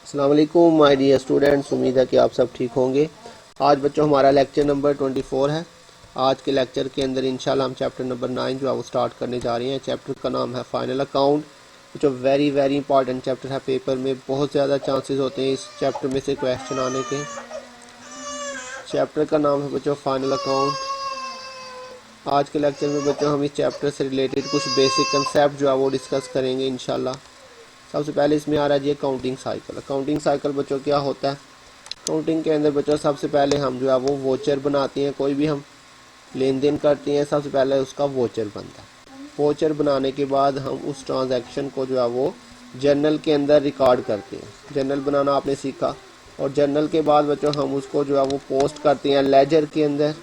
अस्सलाम वालेकुम my dear students, उम्मीद है कि आप सब ठीक होंगे। आज बच्चों हमारा लेक्चर नंबर 24 है। आज के लेक्चर के अंदर इंशाल्लाह हम चैप्टर नंबर 9 जो है वो स्टार्ट करने जा रहे हैं। चैप्टर का नाम है फाइनल अकाउंट, जो वेरी वेरी इंपॉर्टेंट चैप्टर है। पेपर में बहुत ज़्यादा चांसेस होते हैं इस चैप्टर में से क्वेश्चन आने के। चैप्टर का नाम है बच्चों फाइनल अकाउंट। आज के लेक्चर में बच्चों हम इस चैप्टर से रिलेटेड कुछ बेसिक कंसेप्ट जो है वो डिस्कस करेंगे इंशाल्लाह। सबसे पहले इसमें आ रहा है जी अकाउंटिंग साइकिल। अकाउंटिंग साइकिल बच्चों क्या होता है? अकाउंटिंग के अंदर बच्चों सबसे पहले हम जो है वो वोचर बनाते हैं। कोई भी हम लेन देन करते हैं, सबसे पहले उसका वोचर बनता है। वोचर बनाने के बाद हम उस ट्रांजैक्शन को जो है वो जर्नल के अंदर रिकॉर्ड करते हैं। जर्नल बनाना आपने सीखा, और जर्नल के बाद बच्चों हम उसको जो है वो पोस्ट करते हैं लेजर के अंदर।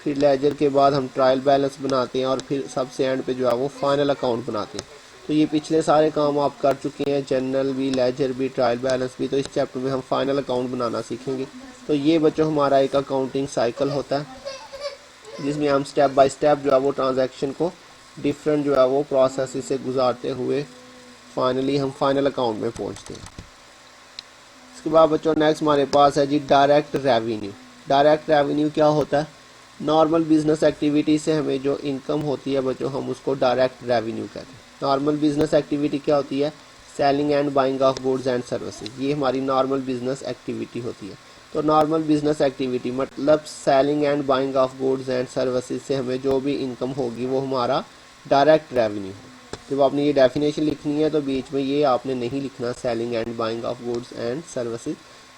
फिर लेजर के बाद हम ट्रायल बैलेंस बनाते हैं, और फिर सबसे एंड पे जो है वो फाइनल अकाउंट बनाते हैं। तो ये पिछले सारे काम आप कर चुके हैं, जर्नल भी, लेजर भी, ट्रायल बैलेंस भी। तो इस चैप्टर में हम फाइनल अकाउंट बनाना सीखेंगे। तो ये बच्चों हमारा एक अकाउंटिंग साइकिल होता है, जिसमें हम स्टेप बाय स्टेप जो है वो ट्रांजैक्शन को डिफरेंट जो है वो प्रोसेस से गुजारते हुए फाइनली हम फाइनल अकाउंट में पहुंचते हैं। इसके बाद बच्चों नेक्स्ट हमारे पास है जी डायरेक्ट रेवेन्यू। डायरेक्ट रेवेन्यू क्या होता है? नॉर्मल बिजनेस एक्टिविटी से हमें जो इनकम होती है बच्चों, हम उसको डायरेक्ट रेवेन्यू कहते हैं। नॉर्मल बिजनेस एक्टिविटी क्या होती है? Selling and buying of goods and services, ये हमारी नॉर्मल बिजनेस एक्टिविटी होती है। तो नॉर्मल बिजनेस एक्टिविटी मतलब selling and buying of goods and services से हमें जो भी इनकम होगी वो हमारा डायरेक्ट रेवेन्यू है। जब आपने ये डेफिनेशन लिखनी है तो बीच में ये आपने नहीं लिखना selling and buying of goods and services.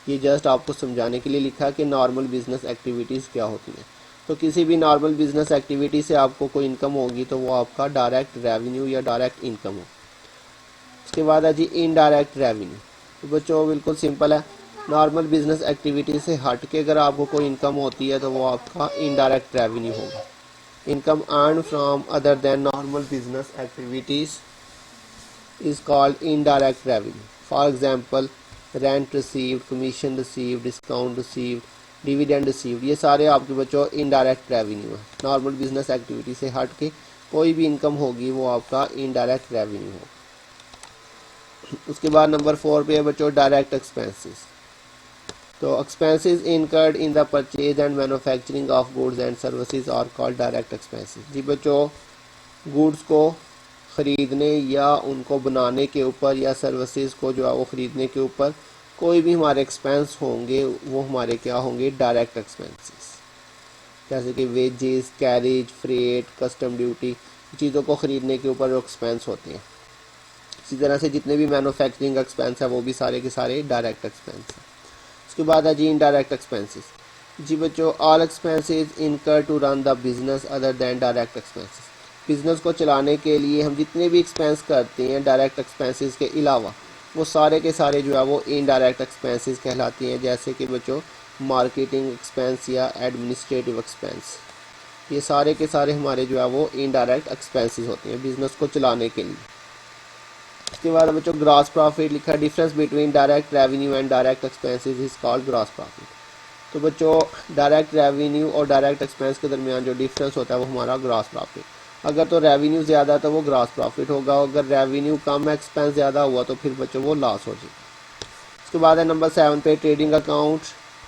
ये जस्ट आपको समझाने के लिए लिखा कि नॉर्मल बिजनेस एक्टिविटीज़ क्या होती हैं। तो किसी भी नॉर्मल बिजनेस एक्टिविटी से आपको कोई इनकम होगी तो वो आपका डायरेक्ट रेवेन्यू या डायरेक्ट इनकम हो। उसके बाद है जी इनडायरेक्ट रेवेन्यू। तो बच्चों बिल्कुल सिंपल है, नॉर्मल बिजनेस एक्टिविटी से हट के अगर आपको कोई इनकम होती है तो वो आपका इनडायरेक्ट रेवेन्यू होगा। Income earn from other than normal business activities is called indirect revenue. For example, rent received, commission received, discount received, dividend received, ये सारे आपके बच्चों इनडायरेक्ट रेवेन्यू है। नॉर्मल बिजनेस एक्टिविटी से हट के कोई भी इनकम होगी वो आपका इनडायरेक्ट रेवेन्यू हो। उसके बाद नंबर 4 पे है बच्चों डायरेक्ट एक्सपेंसेस। तो expenses incurred in the purchase and manufacturing of goods and services are called direct expenses. जी बच्चों, गुड्स को ख़रीदने या उनको बनाने के ऊपर या सर्विसेज को जो है वो ख़रीदने के ऊपर कोई भी हमारे एक्सपेंस होंगे वो हमारे क्या होंगे? Direct expenses. जैसे कि wages, carriage, freight, custom duty, चीज़ों को ख़रीदने के ऊपर जो एक्सपेंस होते हैं। इसी तरह से जितने भी मैन्युफैक्चरिंग एक्सपेंस है वो भी सारे के सारे डायरेक्ट एक्सपेंस हैं। उसके बाद है जी इनडायरेक्ट एक्सपेंसेस। जी बच्चों, all expenses incur to run the business other than direct expenses. Business को चलाने के लिए हम जितने भी एक्सपेंस करते हैं डायरेक्ट एक्सपेंसेस के अलावा, वो सारे के सारे जो है वो इनडायरेक्ट एक्सपेंसेस कहलाती हैं। जैसे कि बच्चों मार्केटिंग एक्सपेंस या एडमिनिस्ट्रेटिव एक्सपेंस, ये सारे के सारे हमारे जो है वो इनडायरेक्ट एक्सपेंसेस होते हैं बिजनेस को चलाने के लिए। इसके बाद बच्चों ग्रॉस प्रॉफिट लिखा है। Difference between direct revenue and direct expenses is called gross profit. तो बच्चों डायरेक्ट रेवेन्यू और डायरेक्ट एक्सपेंस के दरमियान जो डिफरेंस होता है वो हमारा ग्रॉस प्रॉफिट। अगर तो रेवेन्यू ज़्यादा है तो वो ग्रॉस प्रॉफिट होगा, अगर रेवेन्यू कम है, एक्सपेंस ज़्यादा हुआ तो फिर बच्चों वो लॉस हो जाएगा। उसके बाद है नंबर 7 पे trading account.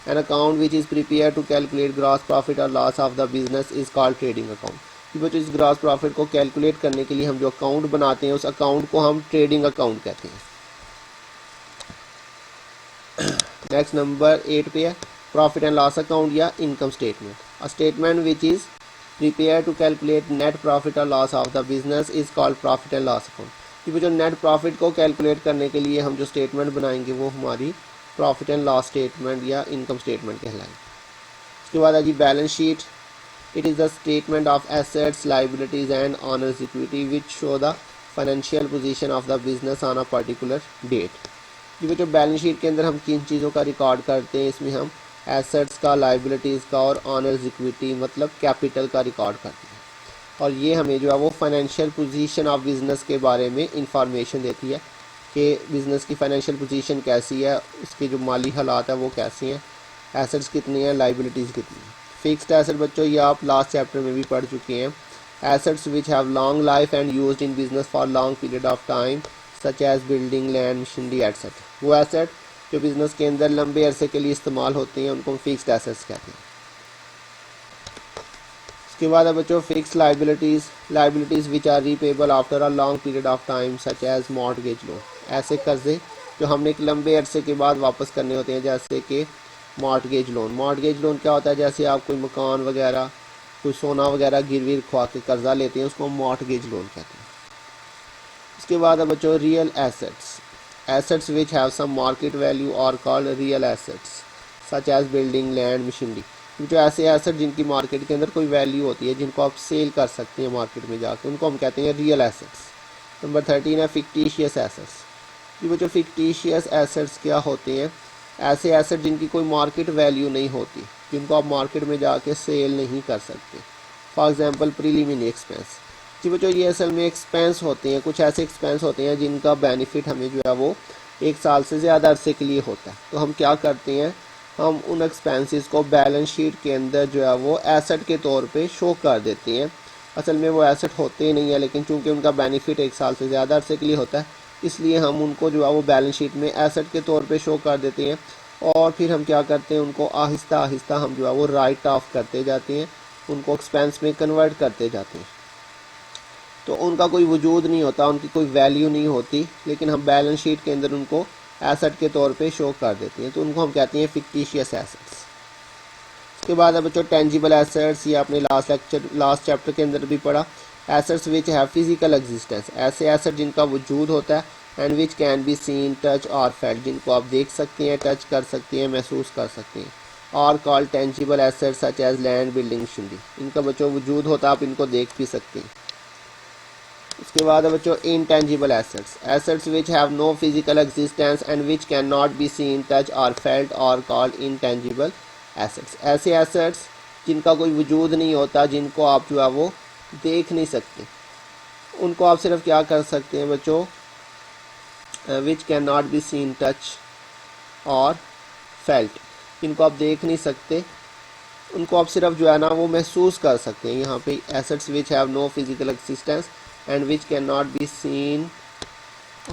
An account which is prepare to calculate gross profit or loss of the business is called trading account. कि बच्चों इस ग्रॉस प्रॉफिट को कैलकुलेट करने के लिए हम जो अकाउंट बनाते हैं उस अकाउंट को हम ट्रेडिंग अकाउंट कहते हैं। नेक्स्ट नंबर 8 पे है प्रॉफिट एंड लॉस अकाउंट या income statement. A statement which is prepare to calculate net profit or loss of the business is called profit and loss account. कि जो net profit को calculate करने के लिए हम जो स्टेटमेंट बनाएंगे वो हमारी प्रॉफिट एंड लॉस स्टेटमेंट या इनकम स्टेटमेंट कहलाएगी। उसके बाद है जी balance sheet. It is the statement of assets, liabilities and owners equity which show the financial position of the business on a particular date. ये जो बैलेंस शीट के अंदर हम किन चीज़ों का रिकॉर्ड करते हैं, इसमें हम एसेट्स का, लाइबिलिटीज़ का और ऑनर्स इक्विटी मतलब कैपिटल का रिकॉर्ड करते हैं। और ये हमें जो है वो फाइनेंशियल पोजीशन ऑफ बिज़नेस के बारे में इंफॉर्मेशन देती है कि बिज़नेस की फाइनेंशियल पोजीशन कैसी है, उसके जो माली हालात है वो कैसी हैं, एसेट्स कितनी हैं, लाइबिलिटीज़ कितनी हैं। फिक्स्ड एसेट बच्चों ये आप लास्ट चैप्टर में भी पढ़ चुके हैं। Assets which have long life and used in business for long period of time such as building, land, machinery etcetera. वो एसेट जो बिज़नेस के अंदर लंबे अरसे के लिए इस्तेमाल होते हैं उनको हम फिक्स्ड एसेट्स कहते हैं। उसके बाद है बच्चों fix liabilities which are repayable after a long period of time such as mortgage loan. ऐसे कर्जे जो हमने एक लंबे अरसे के बाद वापस करने होते हैं, जैसे कि मॉर्टगेज लोन क्या होता है, जैसे आप कोई मकान वगैरह कोई सोना वगैरह गिरवी रखवा के कर्जा लेते हैं, उसको हम मॉर्टगेज लोन कहते हैं। उसके बाद है बच्चों real assets which have some market value are called real assets such as building land machinery. जो ऐसे एसेट जिनकी मार्केट के अंदर कोई वैल्यू होती है, जिनको आप सेल कर सकते हैं मार्केट में जाकर, उनको हम कहते हैं रियल एसेट्स। नंबर 13 है फिक्टिशियस एसेट्स। जी बच्चों फिक्टिशियस एसेट्स क्या होते हैं, ऐसे एसेट जिनकी कोई मार्केट वैल्यू नहीं होती, जिनको आप मार्केट में जाके सेल नहीं कर सकते। For example preliminary expense. जी बच्चों ये असल में एक्सपेंस होते हैं, कुछ ऐसे एक्सपेंस होते हैं जिनका बेनिफिट हमें जो है वो 1 साल से ज़्यादा अरसे के लिए होता है। तो हम क्या करते हैं, हम उन एक्सपेंसेस को बैलेंस शीट के अंदर जो है वो एसेट के तौर पे शो कर देते हैं। असल में वो एसेट होते ही नहीं है, लेकिन चूंकि उनका बेनिफिट 1 साल से ज़्यादा अरसे के लिए होता है, इसलिए हम उनको जो है वो बैलेंस शीट में एसेट के तौर पे शो कर देते हैं। और फिर हम क्या करते हैं, उनको आहिस्ता आहिस्ता हम जो है वो राइट ऑफ करते जाते हैं, उनको एक्सपेंस में कन्वर्ट करते जाते हैं। तो उनका कोई वजूद नहीं होता, उनकी कोई वैल्यू नहीं होती, लेकिन हम बैलेंस शीट के अंदर उनको एसेट के तौर पे शो कर देते हैं, तो उनको हम कहते हैं फिक्टिशियस एसेट्स। उसके बाद है बच्चों टेंजिबल एसेट्स। ये आपने लास्ट चैप्टर के अंदर भी पढ़ा। Assets which have physical existence, ऐसे एसेट जिनका वजूद होता है, and which can be seen touch और फेल्ट, जिनको आप देख सकते हैं, टच कर सकते हैं, महसूस कर सकते हैं। और call tangible assets such as land building machinery, इनका बच्चों वजूद होता है, आप इनको देख भी सकते हैं। उसके बाद है बच्चों intangible assets which have no physical existence and which can not be seen touch और फेल्ट और कॉल्ड इनटेंजिबल एसेट्स। ऐसे एसेट्स जिनका कोई वजूद नहीं होता, जिनको आप जो है वो देख नहीं सकते, उनको आप सिर्फ क्या कर सकते हैं बच्चों, विच can not be seen touch और फेल्ट, जिनको आप देख नहीं सकते, उनको आप सिर्फ जो है ना वो महसूस कर सकते हैं। यहाँ पे assets which have no physical existence and which cannot be seen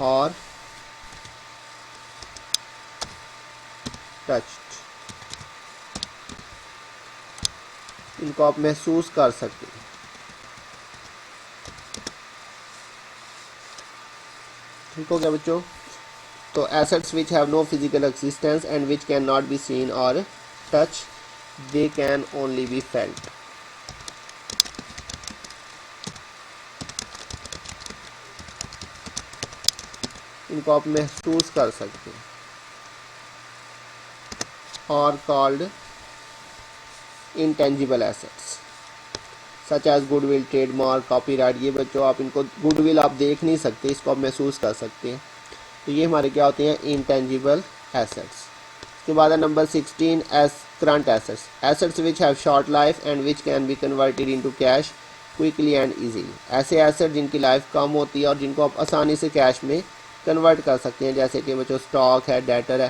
or touched, इनको आप महसूस कर सकते हैं। ठीक हो गया बच्चों। तो assets which have no physical existence and which can not be scene और touch, they can only be felt. इनको आप महसूस कर सकते हैं। और called intangible assets such as goodwill, trademark, copyright. ये बच्चों आप इनको गुडविल आप देख नहीं सकते, इसको आप महसूस कर सकते हैं। तो ये हमारे क्या होते हैं, इनटेंजिबल एसेट्स। उसके बाद है number 16 S current assets which have short life and which can be converted into cash quickly and easily. ऐसे एसेट जिनकी लाइफ कम होती है और जिनको आप आसानी से कैश में कन्वर्ट कर सकते हैं, जैसे कि बच्चों स्टॉक है, डेटर है।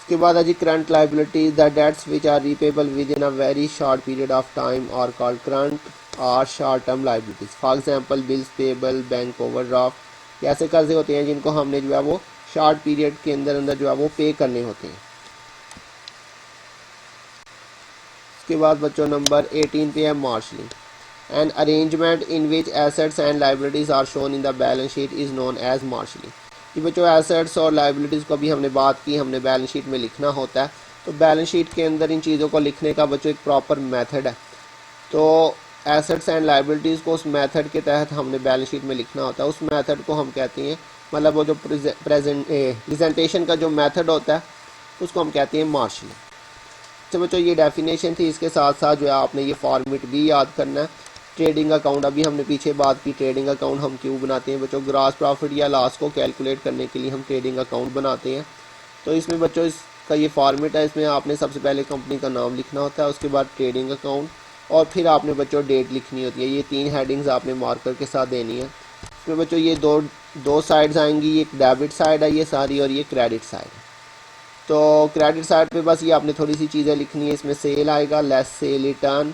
उसके बाद है जी current liabilities, the debts which are repayable within a very short period of time are called current or short term liabilities. For example bills payable, bank overdraft. ऐसे कर्जे होते हैं जिनको हमने जो है वो शॉर्ट पीरियड के अंदर जो है वो पे करने होते हैं। उसके बाद बच्चों नंबर 18 पे है marshalling. An arrangement in which assets and liabilities are shown in the balance sheet is known as marshalling। कि बच्चों एसेट्स और लाइबिलिटीज़ को भी हमने बात की, हमने बैलेंस शीट में लिखना होता है। तो बैलेंस शीट के अंदर इन चीज़ों को लिखने का बच्चों एक प्रॉपर मेथड है। तो एसेट्स एंड लाइबिलिटीज़ को उस मेथड के तहत हमने बैलेंस शीट में लिखना होता है। उस मेथड को हम कहते हैं, मतलब वो जो प्रेजेंटेशन का जो मेथड होता है उसको हम कहते हैं मार्शलिंग। तो बच्चों ये डेफिनेशन थी, इसके साथ साथ जो है आपने ये फॉर्मेट भी याद करना है। ट्रेडिंग अकाउंट, अभी हमने पीछे बात की ट्रेडिंग अकाउंट हम क्यों बनाते हैं बच्चों, ग्रॉस प्रॉफिट या लॉस को कैलकुलेट करने के लिए हम ट्रेडिंग अकाउंट बनाते हैं। तो इसमें बच्चों इसका ये फॉर्मेट है, इसमें आपने सबसे पहले कंपनी का नाम लिखना होता है, उसके बाद ट्रेडिंग अकाउंट, और फिर आपने बच्चों डेट लिखनी होती है। ये 3 हेडिंग्स आपने मार्कर के साथ देनी है। इसमें बच्चों ये दो साइड्स आएंगी, एक डेबिट साइड है ये सारी और ये क्रेडिट साइड है। तो क्रेडिट साइड पे बस ये आपने थोड़ी सी चीज़ें लिखनी है। इसमें सेल आएगा, less sale return,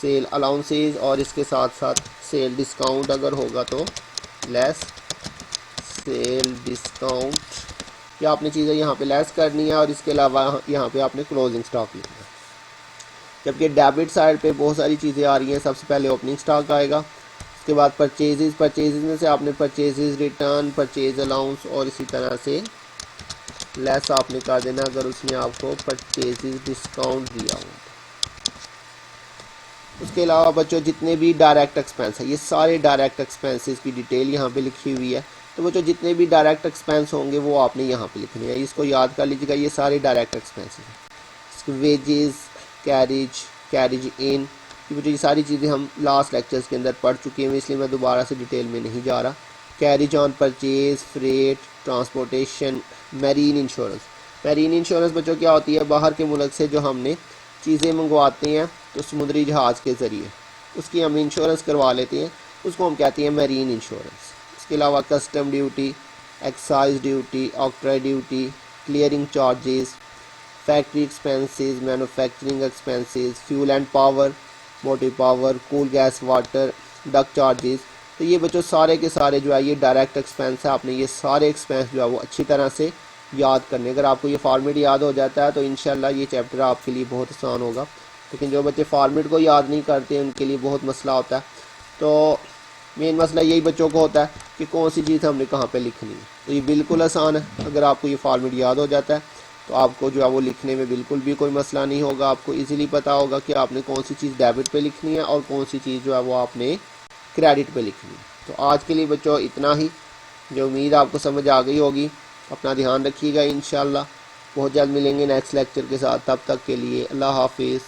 sale allowances, और इसके साथ साथ सेल डिस्काउंट अगर होगा तो लेस सेल डिस्काउंट कि आपने चीज़ें यहाँ पे लेस करनी है और इसके अलावा यहाँ पे आपने क्लोजिंग स्टॉक लिखना है। जबकि डेबिट साइड पे बहुत सारी चीज़ें आ रही हैं। सबसे पहले ओपनिंग स्टॉक आएगा, उसके बाद परचेजेस में से आपने परचेजेस रिटर्न, परचेज अलाउंस और इसी तरह से लेस आपने कर देना अगर उसने आपको परचेजेस डिस्काउंट दिया हो। उसके अलावा बच्चों जितने भी डायरेक्ट एक्सपेंस है, ये सारे डायरेक्ट एक्सपेंसेस की डिटेल यहाँ पे लिखी हुई है। तो बच्चों जितने भी डायरेक्ट एक्सपेंस होंगे वो आपने यहाँ पे लिखने हैं, इसको याद कर लीजिएगा। ये सारे डायरेक्ट एक्सपेंसेस हैं, वेजेस, कैरिज इन, ये सारी चीज़ें हम लास्ट लेक्चर्स के अंदर पढ़ चुके हैं, इसलिए मैं दोबारा से डिटेल में नहीं जा रहा। Carriage on purchase, freight, transportation, marine insurance. Marine insurance बच्चों क्या होती है, बाहर के मुल्क से जो हमने चीज़ें मंगवाते हैं तो समुद्री जहाज़ के ज़रिए उसकी हम इंश्योरेंस करवा लेते हैं, उसको हम कहते हैं मैरीन इंश्योरेंस। इसके अलावा custom duty, excise duty, octroi duty, clearing charges, factory expenses, manufacturing expenses, fuel and power, motive power, cool gas, water, duck charges. तो ये बच्चों सारे के सारे जो है ये डायरेक्ट एक्सपेंस है। आपने ये सारे एक्सपेंस जो है वो अच्छी तरह से याद करने, अगर आपको ये फॉर्मेट याद हो जाता है तो इंशाल्लाह ये चैप्टर आपके लिए बहुत आसान होगा। लेकिन जो बच्चे फॉर्मेट को याद नहीं करते उनके लिए बहुत मसला होता है। तो मेन मसला यही बच्चों को होता है कि कौन सी चीज़ हमने कहाँ पे लिखनी है। तो ये बिल्कुल आसान है, अगर आपको ये फॉर्मेट याद हो जाता है तो आपको जो है वो लिखने में बिल्कुल भी कोई मसला नहीं होगा। आपको इजीली पता होगा कि आपने कौन सी चीज़ डेबिट पे लिखनी है और कौन सी चीज़ जो है वो आपने क्रेडिट पे लिखनी है। तो आज के लिए बच्चों इतना ही, जो उम्मीद आपको समझ आ गई होगी। अपना ध्यान रखिएगा, इंशाल्लाह बहुत जल्द मिलेंगे नेक्स्ट लेक्चर के साथ। तब तक के लिए अल्लाह हाफिज़।